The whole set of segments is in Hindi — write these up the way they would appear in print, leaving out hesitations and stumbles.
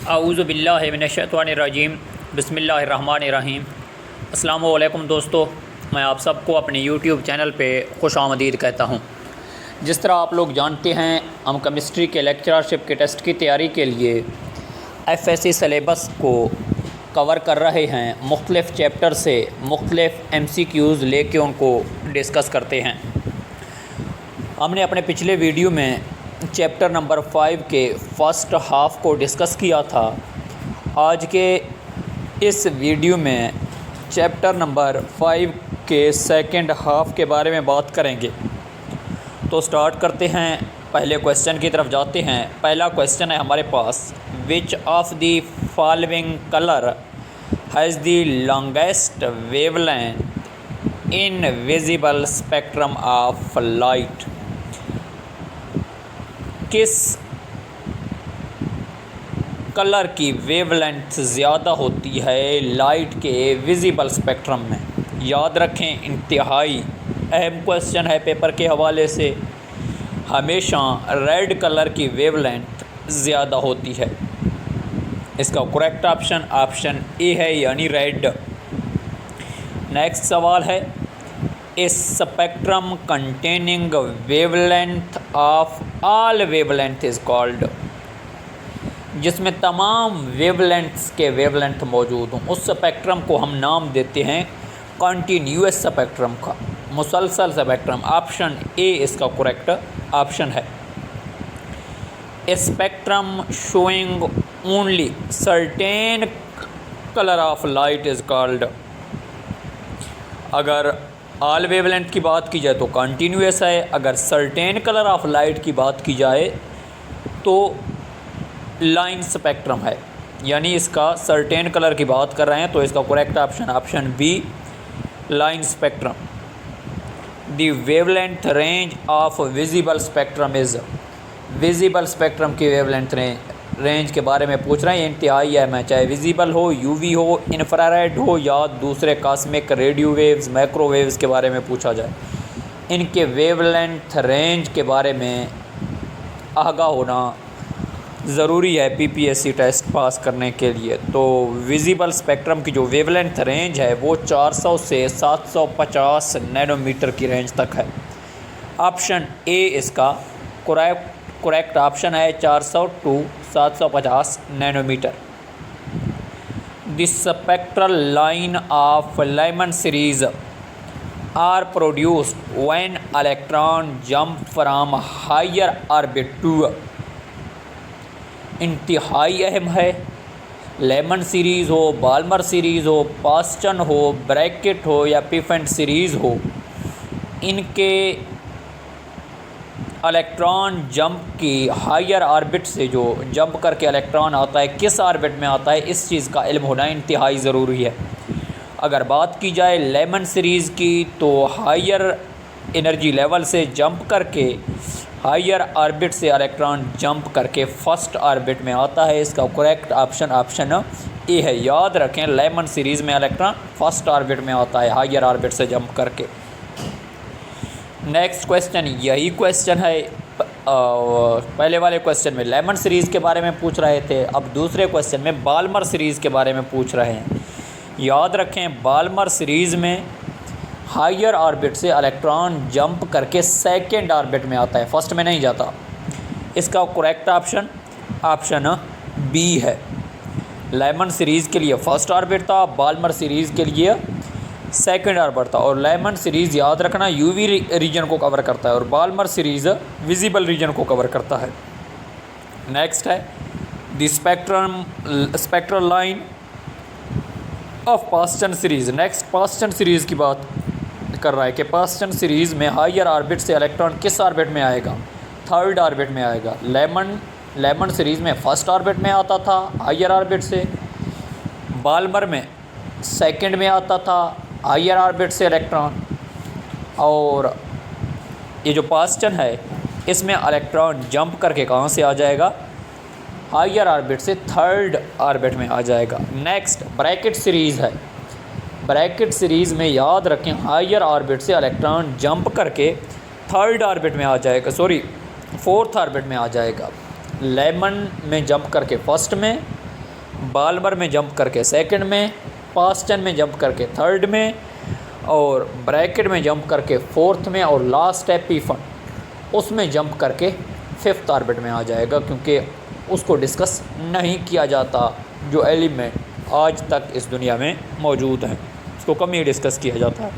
आऊज़ु बिल्लाहि मिनश्शैतानिर्रजीम बिस्मिल्लाहिर्रहमानिर्रहीम। अस्सलामु अलैकुम दोस्तों, मैं आप सबको अपने यूट्यूब चैनल पे खुशामदीद कहता हूँ। जिस तरह आप लोग जानते हैं, हम केमिस्ट्री के लेक्चरशिप के टेस्ट की तैयारी के लिए एफएससी सिलेबस को कवर कर रहे हैं। मुख्तलिफ़ चैप्टर से मुख्तलिफ़ एमसीक्यूज़ लेके उनको डिस्कस करते हैं। हमने अपने पिछले वीडियो में चैप्टर नंबर 5 के फ़र्स्ट हाफ़ को डिस्कस किया था। आज के इस वीडियो में चैप्टर नंबर 5 के सेकंड हाफ़ के बारे में बात करेंगे। तो स्टार्ट करते हैं, पहले क्वेश्चन की तरफ जाते हैं। पहला क्वेश्चन है हमारे पास, which of the following colour has the longest wavelength in visible spectrum of light. किस कलर की वेवलेंथ ज़्यादा होती है लाइट के विजिबल स्पेक्ट्रम में। याद रखें, इंतहाई अहम क्वेश्चन है पेपर के हवाले से। हमेशा रेड कलर की वेवलेंथ ज़्यादा होती है। इसका करेक्ट ऑप्शन ए है, यानी रेड। नेक्स्ट सवाल है, a spectrum containing wavelength of all wavelength is called. जिसमें तमाम वेवलेंथ्स के वेवलेंथ मौजूद हों, उस स्पेक्ट्रम को हम नाम देते हैं कंटिन्यूअस स्पेक्ट्रम का, मुसलसल स्पेक्ट्रम। ऑप्शन ए इसका करेक्ट ऑप्शन है। A spectrum showing only certain colour of light is called. अगर ऑल वेवलेंथ की बात की जाए तो कंटिन्यूअस है। अगर सर्टेन कलर ऑफ लाइट की बात की जाए तो लाइन स्पेक्ट्रम है, यानी इसका सर्टेन कलर की बात कर रहे हैं तो इसका correct option B, line spectrum. The wavelength range of visible spectrum is. Visible spectrum की वेवलेंथ रेंज के बारे में पूछ रहे हैं। इंतहाई है, मैं चाहे विजिबल हो, यूवी हो, इंफ्रारेड हो या दूसरे कॉस्मिक रेडियो वेव्स, माइक्रोवेव्स के बारे में पूछा जाए, इनके वेवलेंथ रेंज के बारे में आगाह होना ज़रूरी है पीपीएससी टेस्ट पास करने के लिए। तो विजिबल स्पेक्ट्रम की जो वेवलेंथ रेंज है वो 400 से 750 नैनोमीटर की रेंज तक है। ऑप्शन ए इसका करेक्ट ऑप्शन है, 400 to 750 nanometer. The spectral line of Lyman series are produced when electron jump from higher orbit to. इंतहाई अहम है। लेमन सीरीज़ हो, बाल्मर सीरीज़ हो, पास्टन हो, ब्रैकेट हो या पिफेंट सीरीज़ हो, इनके इलेक्ट्रॉन जंप की हायर ऑर्बिट से जो जंप करके इलेक्ट्रॉन आता है, किस ऑर्बिट में आता है, इस चीज़ का इल्म होना इंतहाई ज़रूरी है। अगर बात की जाए लेमन सीरीज़ की तो हायर एनर्जी लेवल से जंप करके हायर ऑर्बिट से इलेक्ट्रॉन जंप करके फर्स्ट ऑर्बिट में आता है। इसका करेक्ट ऑप्शन ए है। याद रखें, लेमन सीरीज़ में इलेक्ट्रॉन फर्स्ट ऑर्बिट में आता है हायर ऑर्बिट से जंप करके। नेक्स्ट क्वेश्चन यही क्वेश्चन है। पहले वाले क्वेश्चन में लेमन सीरीज़ के बारे में पूछ रहे थे, अब दूसरे क्वेश्चन में बाल्मर सीरीज़ के बारे में पूछ रहे हैं। याद रखें, बाल्मर सीरीज़ में हायर ऑर्बिट से इलेक्ट्रॉन जंप करके सेकेंड ऑर्बिट में आता है, फर्स्ट में नहीं जाता। इसका करेक्ट ऑप्शन बी है। लेमन सीरीज़ के लिए फर्स्ट ऑर्बिट था, बाल्मर सीरीज़ के लिए सेकेंड ऑर्बिट था। और लेमन सीरीज़ याद रखना यूवी रीजन को कवर करता है और बाल्मर सीरीज़ विजिबल रीजन को कवर करता है। नेक्स्ट है the spectral line of Paschen series. Next Paschen series की बात कर रहा है कि पास्टन सीरीज़ में हायर ऑर्बिट से इलेक्ट्रॉन किस ऑर्बिट में आएगा, थर्ड ऑर्बिट में आएगा। लेमन सीरीज़ में फर्स्ट ऑर्बिट में आता था हायर ऑर्बिट से, बाल्मर में सेकंड में आता था हायर ऑर्बिट से इलेक्ट्रॉन, और ये जो पास्टन है इसमें इलेक्ट्रॉन जंप करके कहाँ से आ जाएगा, हायर ऑर्बिट से थर्ड ऑर्बिट में आ जाएगा। नेक्स्ट ब्रैकेट सीरीज़ है। ब्रैकेट सीरीज़ में याद रखें, हायर ऑर्बिट से इलेक्ट्रॉन जंप करके थर्ड ऑर्बिट में आ जाएगा, फोर्थ ऑर्बिट में आ जाएगा। लेमन में जंप करके फर्स्ट में, बाल्मर में जंप करके सेकंड में, पास्टन में जंप करके थर्ड में, और ब्रैकेट में जंप करके फोर्थ में, और लास्ट है पी फंड उसमें जंप करके फिफ्थ ऑर्बिट में आ जाएगा, क्योंकि उसको डिस्कस नहीं किया जाता। जो एलिमेंट आज तक इस दुनिया में मौजूद हैं उसको कम ही डिस्कस किया जाता है।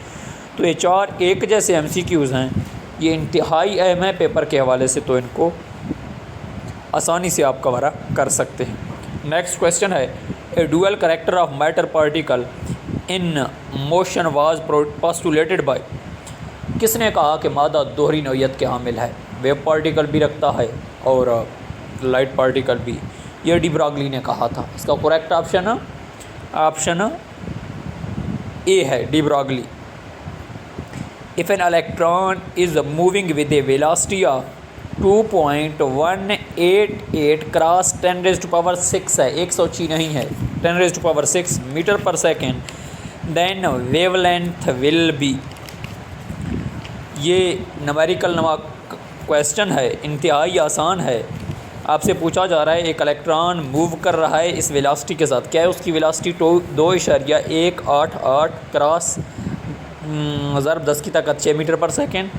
तो ये 4 एक जैसे एमसीक्यूज़ हैं, ये इंतहाई अहम है पेपर के हवाले से, तो इनको आसानी से आप कवर कर सकते हैं। नेक्स्ट क्वेश्चन है, a dual character of matter particle in motion was postulated by. किसने कहा कि मादा दोहरी नौयत के हामिल है? वेव पार्टिकल भी रखता है और लाइट पार्टिकल भी। ये डी ब्रॉगली ने कहा था। इसका करेक्ट ऑप्शन ए है, de Broglie. If N electron is moving with a velocity of 2.188 cross 10⁻6 है, 106 नहीं है, 10⁻6 metre per second, then wavelength will be. ये न्यूमेरिकल क्वेश्चन है, इंतहाई आसान है। आपसे पूछा जा रहा है एक इलेक्ट्रॉन मूव कर रहा है इस वेलोसिटी के साथ, क्या है उसकी वेलोसिटी? 2.188 क्रॉस ज़रब 10 की ताकत 6 मीटर पर सेकेंड।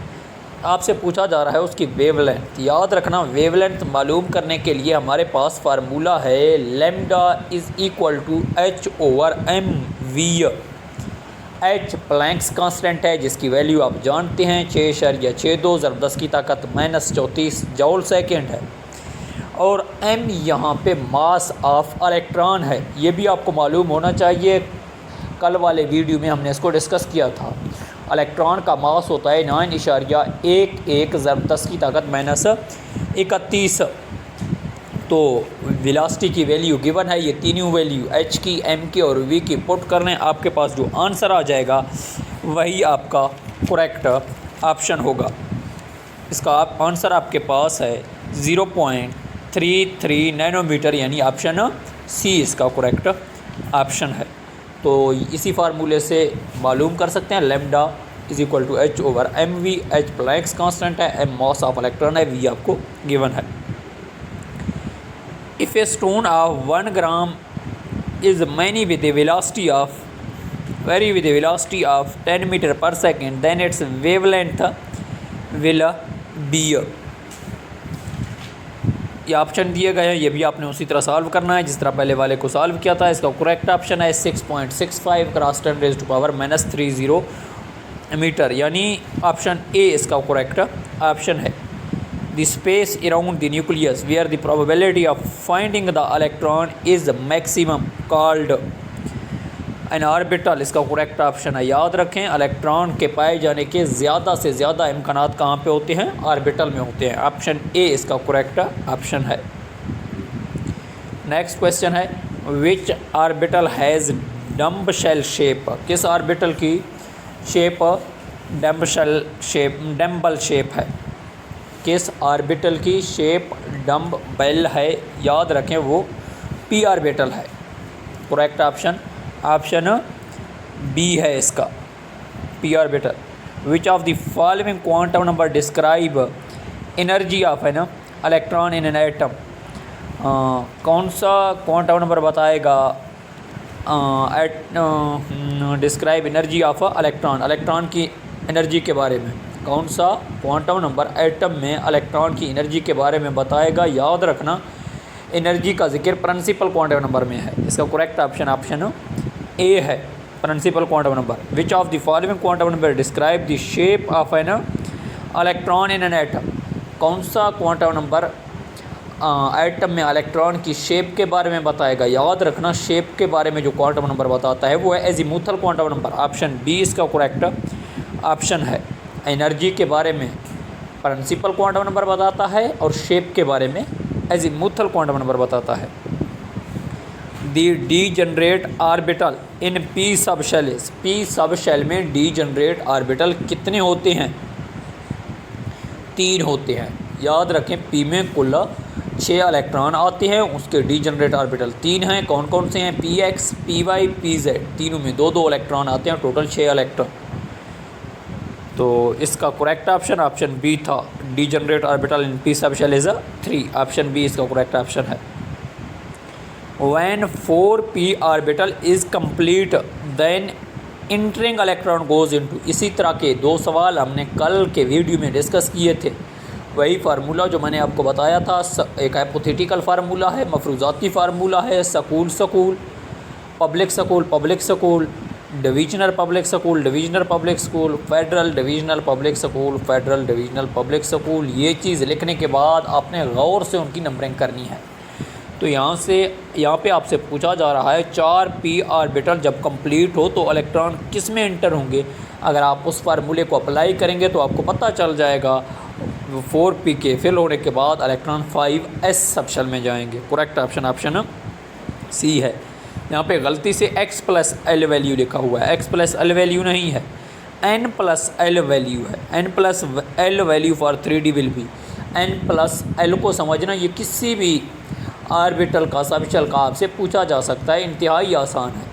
आपसे पूछा जा रहा है उसकी वेवलेंथ। याद रखना, वेवलेंथ मालूम करने के लिए हमारे पास फार्मूला है lambda is equal to h/m/v। h Planck's constant है जिसकी वैल्यू आप जानते हैं 6.62 ज़रब 10 की ताकत -34 जूल सेकेंड है, और m यहाँ पे मास ऑफ इलेक्ट्रॉन है। ये भी आपको मालूम होना चाहिए, कल वाले वीडियो में हमने इसको डिस्कस किया था। इलेक्ट्रॉन का मास होता है 9.11 ज़रब 10 की ताकत -31। तो वेलोसिटी की वैल्यू गिवन है, ये तीनों वैल्यू h की, m की और v की पुट करने, आपके पास जो आंसर आ जाएगा वही आपका करेक्ट ऑप्शन होगा। इसका आंसर आपके पास है 0.33 नैनोमीटर, यानी ऑप्शन सी इसका करेक्ट ऑप्शन है। तो इसी फार्मूले से मालूम कर सकते हैं lambda is equal to h/mv। h Planck's constant है, m मास ऑफ इलेक्ट्रॉन है, v आपको गिवन है। If a stone of 1 gram is many with a velocity of 10 metre per second, then its wavelength will be. ये ऑप्शन दिए गए हैं, ये भी आपने उसी तरह सॉल्व करना है जिस तरह पहले वाले को सॉल्व किया था। इसका करेक्ट ऑप्शन है 6.65 क्रॉस 10⁻³ मीटर, यानी ऑप्शन ए इसका करेक्ट ऑप्शन है। The space around the nucleus where the probability of finding the electron is maximum called an orbital, इसका करेक्ट ऑप्शन है। याद रखें, इलेक्ट्रॉन के पाए जाने के ज़्यादा से ज़्यादा इम्कानात कहाँ पे होते हैं? ऑर्बिटल में होते हैं। ऑप्शन ए इसका करेक्ट ऑप्शन है। नेक्स्ट क्वेश्चन है, which orbital has dumbbell shape? किस ऑर्बिटल की शेप डम्बल शेप है? किस ऑर्बिटल की शेप डम्ब बेल है? याद रखें, वो पी ऑर्बिटल है। करेक्ट ऑप्शन बी है इसका, P orbital. Which of the following quantum number describe energy of है ना इलेक्ट्रॉन इन एन एटम? कौन सा क्वांटम नंबर बताएगा डिस्क्राइब एनर्जी ऑफ इलेक्ट्रॉन की एनर्जी के बारे में? कौन सा क्वांटम नंबर एटम में इलेक्ट्रॉन की एनर्जी के बारे में बताएगा? याद रखना, एनर्जी का जिक्र प्रिंसिपल क्वांटम नंबर में है। इसका करेक्ट ऑप्शन ए है, principal quantum number. Which of the following quantum number describe the shape of an electron in an atom? कौन सा क्वांटम नंबर एटम में इलेक्ट्रॉन की शेप के बारे में बताएगा? याद रखना, शेप के बारे में जो क्वांटम नंबर बताता है वो है azimuthal quantum number. Option B इसका करेक्ट ऑप्शन है। एनर्जी के बारे में प्रिंसिपल क्वांटम नंबर बताता है और शेप के बारे में एजीमुथल क्वांटम नंबर बताता है। The degenerate orbital in P सब शेल, पी सब शेल में डीजनरेट ऑर्बिटल कितने होते हैं? 3 होते हैं। याद रखें, पी में कुल 6 इलेक्ट्रॉन आते हैं, उसके डीजनरेट ऑर्बिटल 3 हैं। कौन कौन से हैं? P x, p y, p z, तीनों में 2-2 इलेक्ट्रॉन आते हैं, टोटल 6 इलेक्ट्रॉन। तो इसका करेक्ट ऑप्शन बी था, डीजनरेट ऑर्बिटल इन पी सब शेल इज़ 3। ऑप्शन बी इसका करेक्ट ऑप्शन है। When 4p orbital is complete then entering electron goes into. इसी तरह के 2 सवाल हमने कल के वीडियो में डिस्कस किए थे। वही फार्मूला जो मैंने आपको बताया था, एक हाइपोथेटिकल फार्मूला है, मफरूज़ाती फार्मूला है, school school, public school public school, divisional public school divisional public school, federal divisional public school federal divisional public school. ये चीज़ लिखने के बाद आपने गौर से उनकी नंबरिंग करनी है। तो यहाँ पे आपसे पूछा जा रहा है 4p ऑर्बिटल जब कंप्लीट हो तो इलेक्ट्रॉन किस में इंटर होंगे। अगर आप उस फार्मूले को अप्लाई करेंगे तो आपको पता चल जाएगा 4p के फिल होने के बाद इलेक्ट्रॉन 5s सबशेल में जाएंगे। करेक्ट ऑप्शन सी है। यहाँ पे गलती से x प्लस एल वैल्यू लिखा हुआ है, x प्लस एल वैल्यू नहीं है, n प्लस एल वैल्यू है। n plus L value for 3D will be, n plus L को समझना ये किसी भी ऑर्बिटल का सबशेल का आपसे पूछा जा सकता है, इंतहाई आसान है।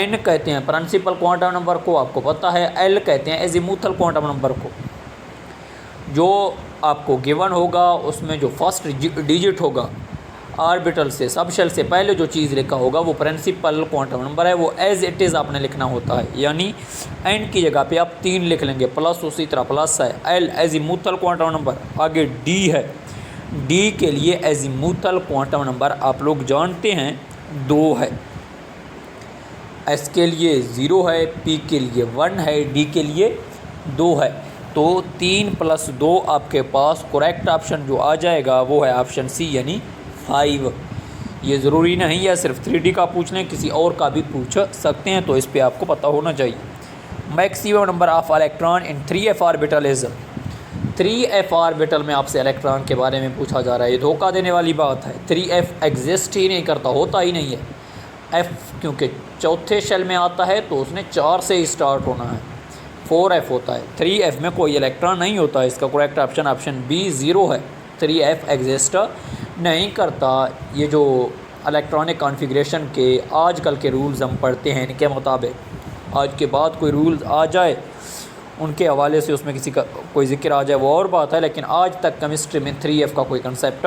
n कहते हैं प्रिंसिपल क्वांटम नंबर को, आपको पता है। l कहते हैं एजीमुथल क्वांटम नंबर को। जो आपको गिवन होगा उसमें जो फर्स्ट डिजिट होगा ऑर्बिटल से सबशेल से पहले जो चीज़ लिखा होगा वो प्रिंसिपल क्वांटम नंबर है, वो एज इट इज़ आपने लिखना होता है। यानी n की जगह पे आप 3 लिख लेंगे, प्लस उसी तरह प्लस है। l एजीमुथल क्वांटम नंबर, आगे d है, d के लिए एजीमुथल क्वांटम नंबर आप लोग जानते हैं 2 है, s के लिए 0 है, p के लिए 1 है, d के लिए 2 है। तो 3 + 2 आपके पास करेक्ट ऑप्शन जो आ जाएगा वो है ऑप्शन सी यानी 5। ये ज़रूरी नहीं है सिर्फ 3D का पूछ लें, किसी और का भी पूछ सकते हैं, तो इस पे आपको पता होना चाहिए। Maximum number of electron in 3f orbital is. 3f orbital में आपसे इलेक्ट्रॉन के बारे में पूछा जा रहा है, ये धोखा देने वाली बात है। 3f एग्जिस्ट ही नहीं करता, होता ही नहीं है। f क्योंकि चौथे शेल में आता है तो उसने 4 से ही स्टार्ट होना है, 4f होता है। 3f में कोई इलेक्ट्रॉन नहीं होता। इसका करेक्ट ऑप्शन बी 0 है, 3f एग्जिस्ट नहीं करता। ये जो इलेक्ट्रॉनिक कॉन्फ़िगरेशन के आजकल के रूल्स हम पढ़ते हैं, इनके मुताबिक आज के बाद कोई रूल्स आ जाए उनके हवाले से उसमें किसी का कोई ज़िक्र आ जाए वो और बात है, लेकिन आज तक केमिस्ट्री में 3f का कोई कंसेप्ट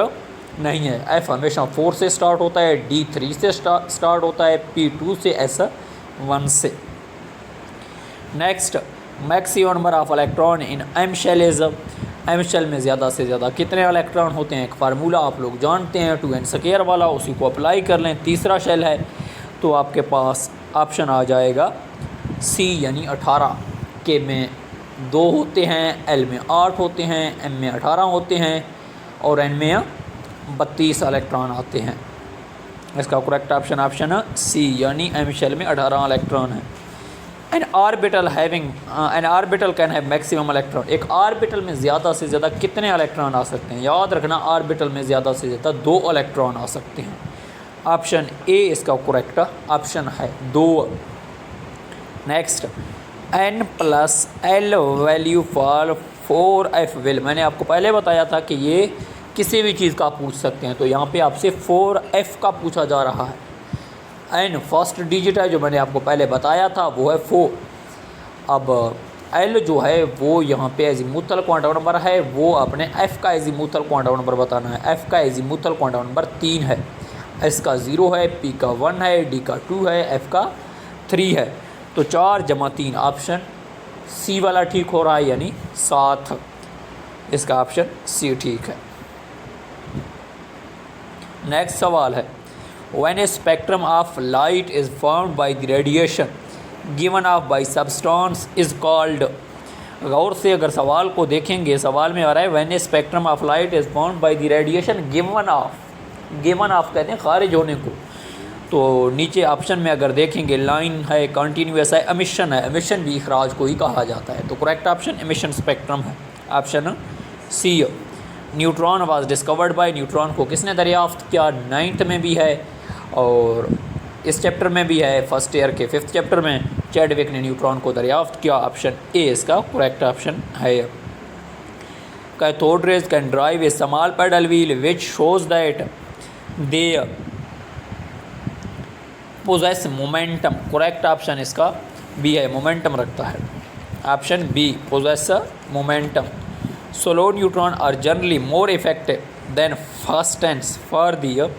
नहीं है। f हमेशा 4 से स्टार्ट होता है, d 3 से स्टार्ट होता है, p 2 से, s 1 से। Next, maximum number of electron in m shell is. m shell में ज़्यादा से ज़्यादा कितने इलेक्ट्रॉन होते हैं, एक फार्मूला आप लोग जानते हैं 2n² वाला, उसी को अप्लाई कर लें। तीसरा शेल है तो आपके पास ऑप्शन आ जाएगा सी यानी 18। के में 2 होते हैं, l में 8 होते हैं, m में 18 होते हैं और n में 32 इलेक्ट्रॉन आते हैं। इसका करेक्ट ऑप्शन सी यानी m शेल में 18 इलेक्ट्रॉन है। N orbital can have maximum electron. एक ऑर्बिटल में ज़्यादा से ज़्यादा कितने इलेक्ट्रॉन आ सकते हैं, याद रखना ऑर्बिटल में ज़्यादा से ज़्यादा 2 इलेक्ट्रॉन आ सकते हैं। ऑप्शन ए इसका करेक्ट ऑप्शन है 2। Next, n + l value for 4f will. मैंने आपको पहले बताया था कि ये किसी भी चीज़ का पूछ सकते हैं, तो यहाँ पे आपसे 4f का पूछा जा रहा है। n फर्स्ट डिजिट है जो मैंने आपको पहले बताया था वो है 4। अब l जो है वो यहाँ पे एजीमुथल क्वांटम नंबर है, वो अपने f का एजीमुथल क्वांटम नंबर बताना है। f का एजीमुथल क्वांटम नंबर 3 है, s का 0 है, p का 1 है, d का 2 है, f का 3 है। तो 4 + 3 ऑप्शन सी वाला ठीक हो रहा है यानी 7। इसका ऑप्शन सी ठीक है। नेक्स्ट सवाल है, when a spectrum of light is formed by the radiation given off by substance is called। गौर से अगर सवाल को देखेंगे, सवाल में आ रहा है when a spectrum of light is formed by the radiation given off कहते हैं खारिज होने को। तो नीचे ऑप्शन में अगर देखेंगे लाइन है, कंटिन्यूस है, एमिशन है, एमिशन भी इखराज को ही कहा जाता है। तो करेक्ट ऑप्शन एमिशन स्पेक्ट्रम है, option C. Neutron was discovered by. Neutron को किसने दरियाफ्त किया, 9th में भी है और इस चैप्टर में भी है, फर्स्ट ईयर के 5th चैप्टर में चैडविक ने न्यूट्रॉन को दरियाफ्त किया। ऑप्शन ए इसका करेक्ट ऑप्शन है। Cathode rays can drive a small paddle wheel which shows that they possess momentum. Correct option इसका बी है, मोमेंटम रखता है। Option B possess momentum. Slow neutron are generally more effective than fast ones for the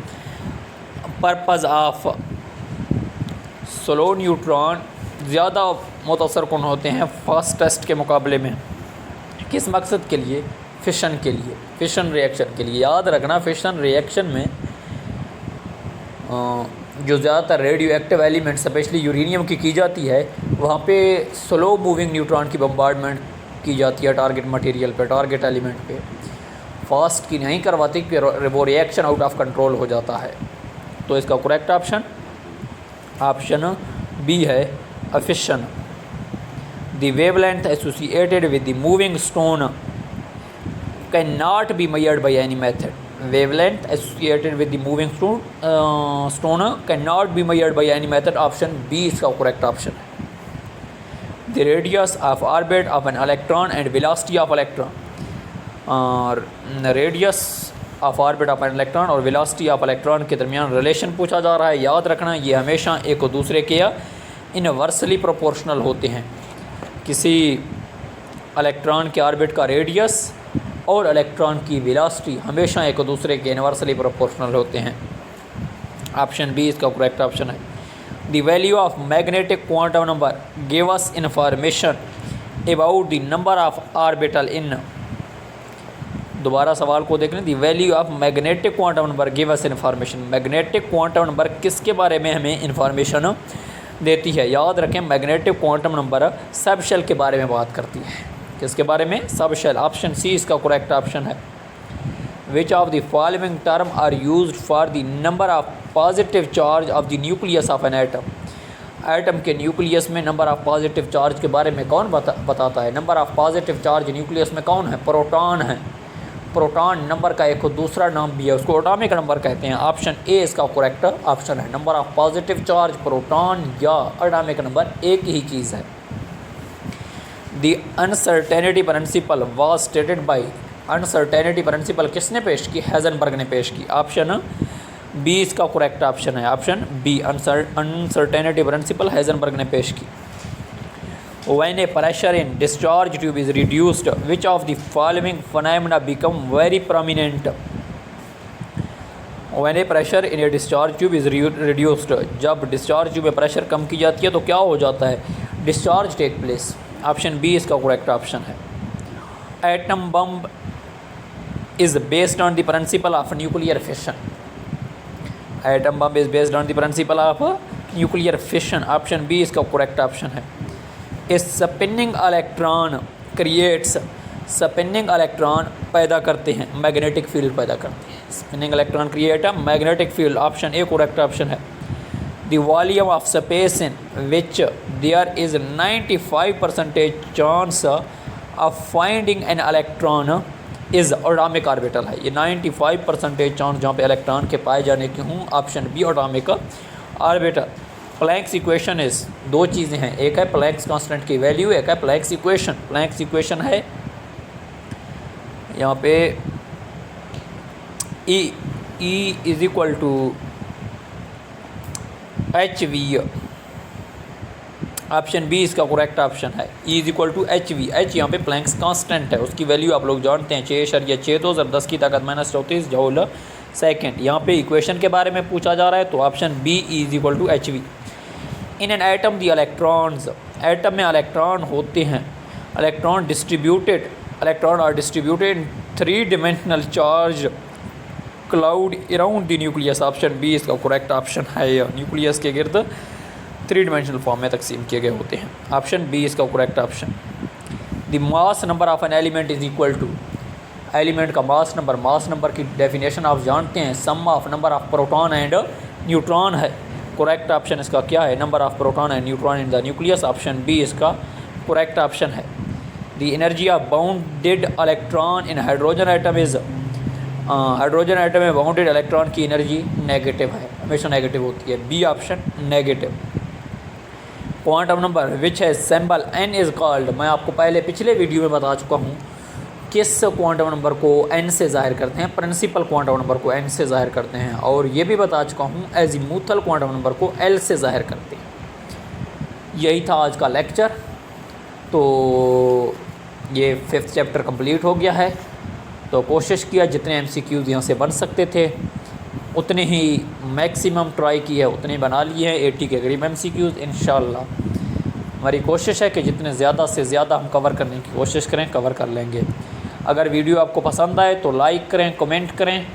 purpose of slow neutron ज़्यादा मुतासर कुन होते हैं फास्टेस्ट के मुकाबले में, किस मकसद के लिए? फिशन के लिए, फिशन रिएक्शन के लिए। याद रखना फिशन रिएक्शन में जो ज़्यादातर radio active element specially uranium की जाती है, वहाँ पे स्लो मूविंग न्यूट्रॉन की बम्बार्डमेंट की जाती है टारगेट मटेरियल पे, टारगेट एलिमेंट पे। फास्ट की नहीं करवाती, फिर वो रिएक्शन आउट ऑफ कंट्रोल हो जाता है। तो इसका करेक्ट ऑप्शन बी है fission. The wavelength associated with the moving stone can not be measured by any method. Wavelength associated with the moving stone can not be measured by any method. Option B इसका करेक्ट ऑप्शन है। The radius of orbit of an electron and velocity of electron, और radius of orbit of an electron और वेलोसिटी ऑफ इलेक्ट्रॉन के दरमियान रिलेशन पूछा जा रहा है। याद रखना ये हमेशा एक दूसरे के इनवर्सली प्रोपोर्शनल होते हैं। किसी इलेक्ट्रॉन के ऑर्बिट का रेडियस और इलेक्ट्रॉन की वेलोसिटी हमेशा एक दूसरे के इनवर्सली प्रोपोर्शनल होते हैं। ऑप्शन बी इसका करेक्ट ऑप्शन है। The value of magnetic quantum number give us information about the number of orbital in. दोबारा सवाल को देख लें। The value of magnetic quantum number give us information. Magnetic quantum number किसके बारे में हमें इन्फॉर्मेशन देती है? याद रखें magnetic quantum number sub shell के बारे में बात करती है। किसके बारे में? सब शेल। ऑप्शन सी इसका करेक्ट ऑप्शन है। Which of the following term are used for the number of positive charge of the nucleus of an atom. Atom के न्यूक्लियस में नंबर ऑफ पॉजिटिव चार्ज के बारे में कौन बताता है? Number of positive charge nucleus में कौन है? प्रोटॉन है। प्रोटॉन नंबर का एक दूसरा नाम भी है, उसको एटॉमिक नंबर कहते हैं। ऑप्शन ए इसका करेक्ट ऑप्शन है। Number of positive charge proton या एटॉमिक नंबर एक ही चीज़ है। The uncertainty principle was stated by. Uncertainty principle किसने पेश की? हाइजेनबर्ग ने पेश की। ऑप्शन बी इसका करेक्ट ऑप्शन है। Option B uncertainty principle Heisenberg ने पेश की। When a pressure in discharge tube is reduced, which of the following phenomena become very prominent? When a pressure in a discharge tube is reduced, जब discharge tube में प्रेशर कम की जाती है तो क्या हो जाता है? Discharge take place. Option B इसका करेक्ट ऑप्शन है। Atom bomb is based on the principle of nuclear fission. Atom bomb is based on the principle of nuclear fission. Option B इसका करेक्ट ऑप्शन है। Spinning electron creates. Spinning electron पैदा करते हैं, मैग्नेटिक फील्ड पैदा करते हैं। Spinning electron create a magnetic field. Option A correct option है। The volume of space in which there is 95% chance of finding an electron is atomic orbital है। ये 95% चांस जहाँ पे इलेक्ट्रॉन के पाए जाने की हूँ। Option B atomic orbital. Planck's equation is, दो चीज़ें हैं, एक है प्लैंक्स कांस्टेंट की वैल्यू, एक है प्लैंक्स इक्वेशन। प्लैंक्स इक्वेशन है यहाँ पे E is equal to HV। Option B इसका करेक्ट ऑप्शन है। E is equal to HV। H यहाँ पे प्लैंक्स कांस्टेंट है, उसकी वैल्यू आप लोग जानते हैं 6.62 10 की ताकत -34 जूल सेकेंड। यहाँ पे इक्वेशन के बारे में पूछा जा रहा है तो option B is equal to HV। In an atom the electrons, atom में इलेक्ट्रॉन होते हैं। Electron are distributed in 3 dimensional charge cloud around the nucleus. Option B इसका करेक्ट ऑप्शन है। न्यूक्लियस के गिर्द 3 dimensional फॉर्म में तकसीम किए गए होते हैं। ऑप्शन बी इसका correct option. The mass number of an element is equal to. Element का मास नंबर की डेफिनेशन आप जानते हैं, sum of number of proton and neutron है। करेक्ट ऑप्शन इसका क्या है? Number of proton and neutron in the nucleus. Option B इसका करेक्ट ऑप्शन है। The energy of bounded electron in hydrogen atom is. Hydrogen atom में बाउंडेड इलेक्ट्रॉन की एनर्जी नेगेटिव है, हमेशा नेगेटिव होती है। B option negative. Quantum number which है सिंबल n इज़ कॉल्ड। मैं आपको पहले पिछले वीडियो में बता चुका हूँ किस क्वांटम नंबर को n से ज़ाहिर करते हैं। प्रिंसिपल क्वांटम नंबर को n से ज़ाहिर करते हैं, और ये भी बता चुका हूँ एजीमुथल क्वांटम नंबर को l से ज़ाहिर करते हैं। यही था आज का लेक्चर। तो ये 5th चैप्टर कंप्लीट हो गया है। तो कोशिश किया जितने MCQs यहाँ से बन सकते थे उतने ही मैक्सिमम ट्राई की है, उतने बना लिए हैं 80 के करीब MCQs। इंशाल्लाह हमारी कोशिश है कि जितने ज़्यादा से ज़्यादा हम कवर करने की कोशिश करें, कवर कर लेंगे। अगर वीडियो आपको पसंद आए तो लाइक करें, कमेंट करें